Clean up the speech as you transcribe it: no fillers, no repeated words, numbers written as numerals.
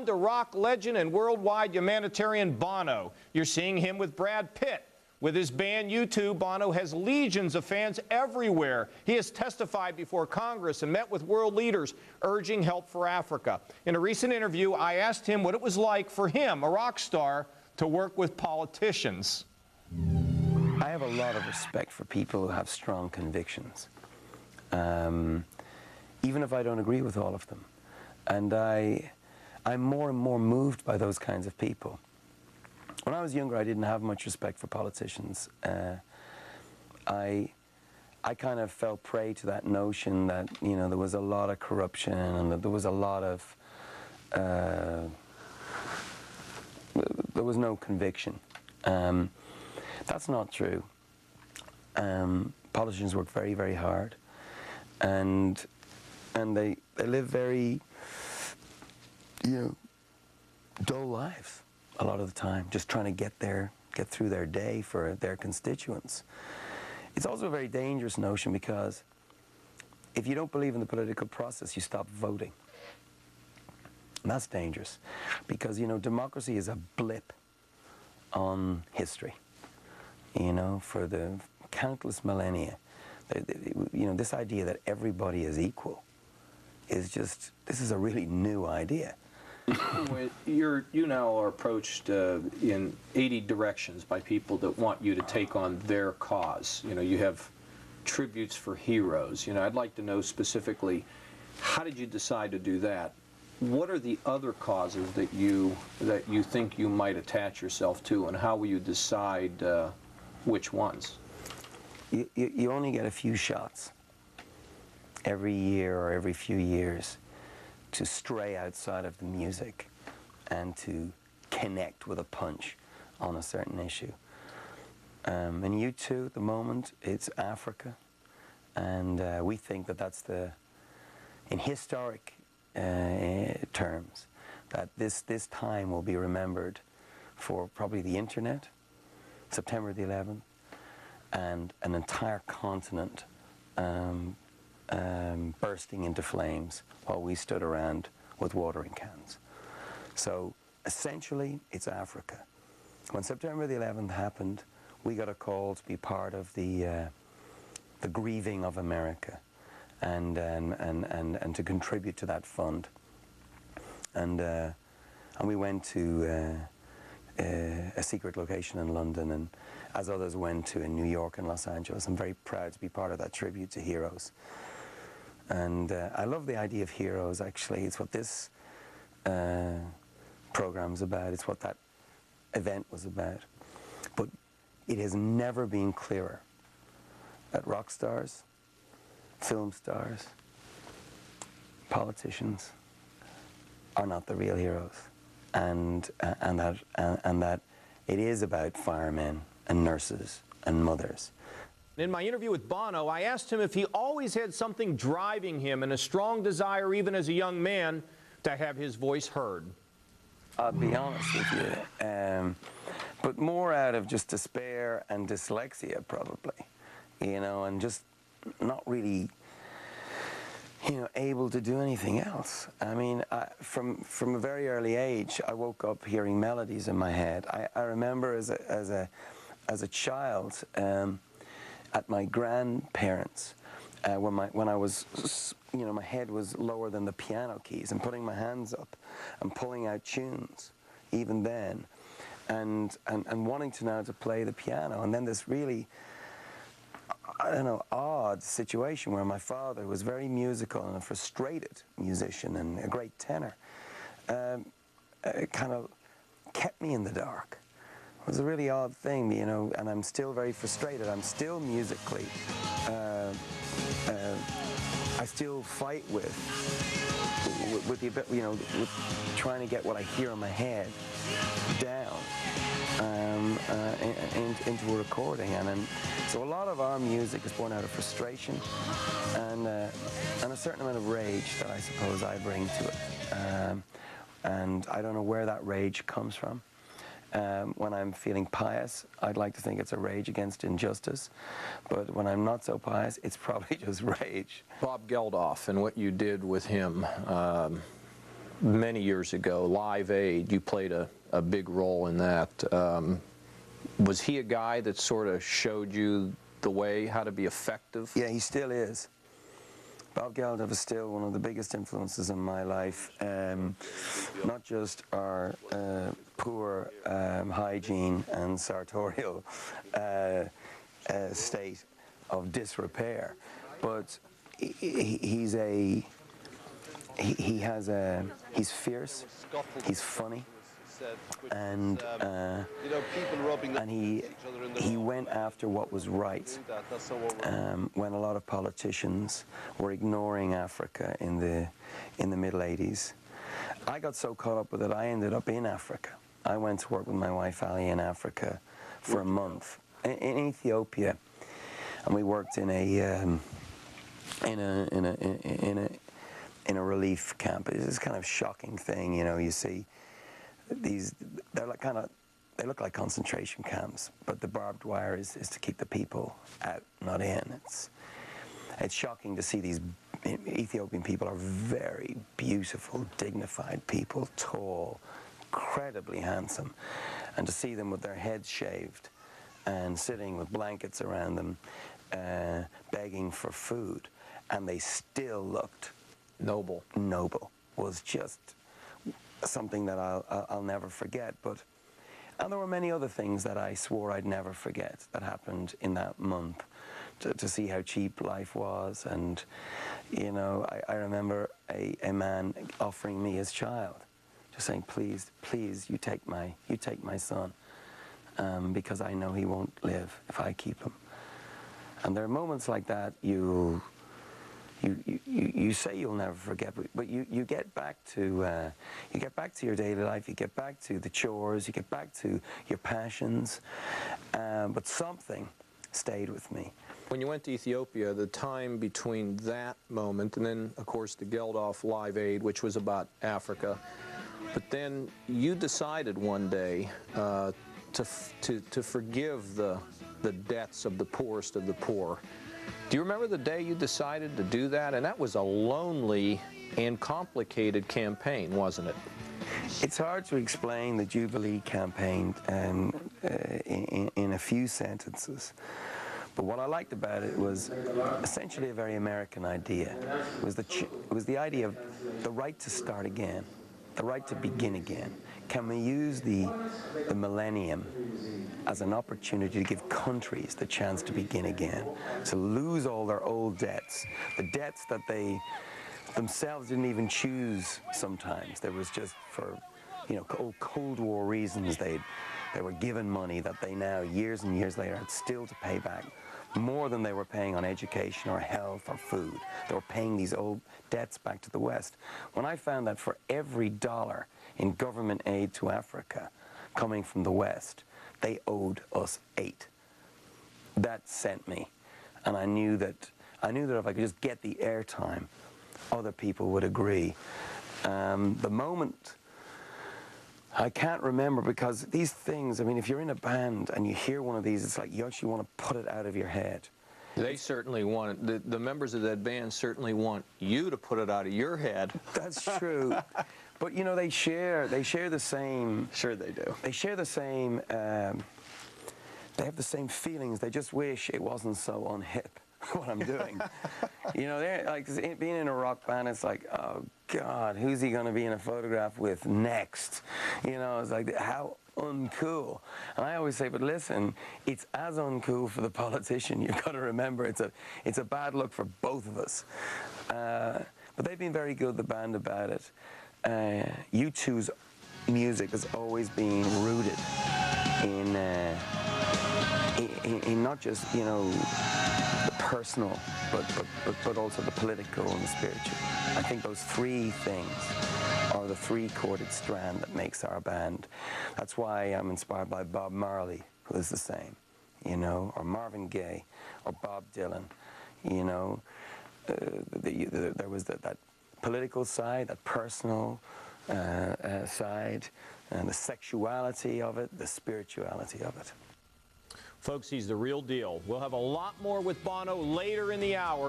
on to rock legend and worldwide humanitarian Bono. You're seeing him with Brad Pitt. With his band U2, Bono has legions of fans everywhere. He has testified before Congress and met with world leaders urging help for Africa. In a recent interview, I asked him what it was like for him, a rock star, to work with politicians. I have a lot of respect for people who have strong convictions, even if I don't agree with all of them. And I'm more and more moved by those kinds of people. When I was younger, I didn't have much respect for politicians. I kind of fell prey to that notion that, you know, there was a lot of corruption and that there was a lot of, there was no conviction. That's not true. Politicians work very, very hard, and they live very, you know, dull lives a lot of the time, just trying to get through their day for their constituents. It's also a very dangerous notion because if you don't believe in the political process, you stop voting. And that's dangerous because, you know, democracy is a blip on history. You know, for the countless millennia, you know, this idea that everybody is equal is just, this is a really new idea. You now are approached in 80 directions by people that want you to take on their cause. You know, you have tributes for heroes. You know, I'd like to know specifically, how did you decide to do that? What are the other causes that you think you might attach yourself to, and how will you decide which ones? You only get a few shots every year or every few years to stray outside of the music and to connect with a punch on a certain issue. And U2, at the moment, it's Africa, and we think that that's in historic terms, that this time will be remembered for probably the internet, September the 11th, and an entire continent bursting into flames while we stood around with watering cans. So essentially, it's Africa. When September the 11th happened, we got a call to be part of the grieving of America and to contribute to that fund. And we went to a secret location in London, and as others went to in New York and Los Angeles. I'm very proud to be part of that tribute to heroes. And I love the idea of heroes, actually. It's what this program's about. It's what that event was about. But it has never been clearer that rock stars, film stars, politicians are not the real heroes. And that it is about firemen and nurses and mothers. In my interview with Bono, I asked him if he always had something driving him and a strong desire, even as a young man, to have his voice heard. I'll be honest with you, but more out of just despair and dyslexia, probably, you know, and just not really, you know, able to do anything else. I mean, from a very early age, I woke up hearing melodies in my head. I remember as a child, at my grandparents, when I was, you know, my head was lower than the piano keys, and putting my hands up and pulling out tunes, even then, and wanting to know how to play the piano. And then this really, I don't know, odd situation where my father was very musical and a frustrated musician and a great tenor, kind of kept me in the dark. It was a really odd thing, you know, and I'm still very frustrated. I'm still musically, I still fight with the, you know, with trying to get what I hear in my head down into a recording, and so a lot of our music is born out of frustration and a certain amount of rage that I suppose I bring to it, and I don't know where that rage comes from. When I'm feeling pious, I'd like to think it's a rage against injustice, but when I'm not so pious, it's probably just rage. Bob Geldof and what you did with him, many years ago, Live Aid. You played a big role in that. Was he a guy that sort of showed you the way, how to be effective? Yeah, he still is. Bob Geldof is still one of the biggest influences in my life. Not just our poor hygiene and sartorial state of disrepair, but he's fierce, he's funny, and he went after what was right when a lot of politicians were ignoring Africa in the middle 80s. I got so caught up with it, I ended up in Africa. I went to work with my wife Ali in Africa for a month in Ethiopia, and we worked in a relief camp. It's this kind of shocking thing, you know. You see these, they look like concentration camps, but the barbed wire is to keep the people out, not in. It's shocking to see these Ethiopian people are very beautiful, dignified people, tall, incredibly handsome, and to see them with their heads shaved and sitting with blankets around them, begging for food, and they still looked Noble. Noble was just something that I'll never forget. And there were many other things that I swore I'd never forget that happened in that month. To see how cheap life was, and you know, I remember a man offering me his child, just saying, please, you take my son, because I know he won't live if I keep him. And there are moments like that you say you'll never forget, but you get back to your daily life, you get back to the chores, you get back to your passions, but something stayed with me. When you went to Ethiopia, the time between that moment and then, of course, the Geldof Live Aid, which was about Africa, but then you decided one day to forgive the debts of the poorest of the poor. Do you remember the day you decided to do that? And that was a lonely and complicated campaign, wasn't it? It's hard to explain the Jubilee campaign in a few sentences. But what I liked about it was essentially a very American idea. It was the idea of the right to start again, the right to begin again. Can we use the millennium as an opportunity to give countries the chance to begin again, to lose all their old debts, the debts that they themselves didn't even choose sometimes. There was just for, you know, old Cold War reasons they were given money that they now, years and years later, had still to pay back, more than they were paying on education or health or food. They were paying these old debts back to the West. When I found that for every dollar in government aid to Africa coming from the West, they owed us 8. That sent me, and I knew that if I could just get the airtime, other people would agree. The moment, I can't remember, because these things, I mean, if you're in a band and you hear one of these, it's like you actually want to put it out of your head. They certainly want it. The members of that band certainly want you to put it out of your head. That's true. But, you know, they share the same... Sure they do. They share the same... they have the same feelings. They just wish it wasn't so unhip, what I'm doing. You know, they're like, being in a rock band, it's like, oh God, who's he going to be in a photograph with next? You know, it's like, how uncool. And I always say, but listen, it's as uncool for the politician. You've got to remember, it's a bad look for both of us. But they've been very good, the band, about it. U2's music has always been rooted in not just, you know, the personal, but also the political and the spiritual. I think those 3 things are the 3-chorded strand that makes our band. That's why I'm inspired by Bob Marley, who is the same, you know, or Marvin Gaye, or Bob Dylan, you know. There was that political side, that personal side, and the sexuality of it, the spirituality of it. Folks, he's the real deal. We'll have a lot more with Bono later in the hour.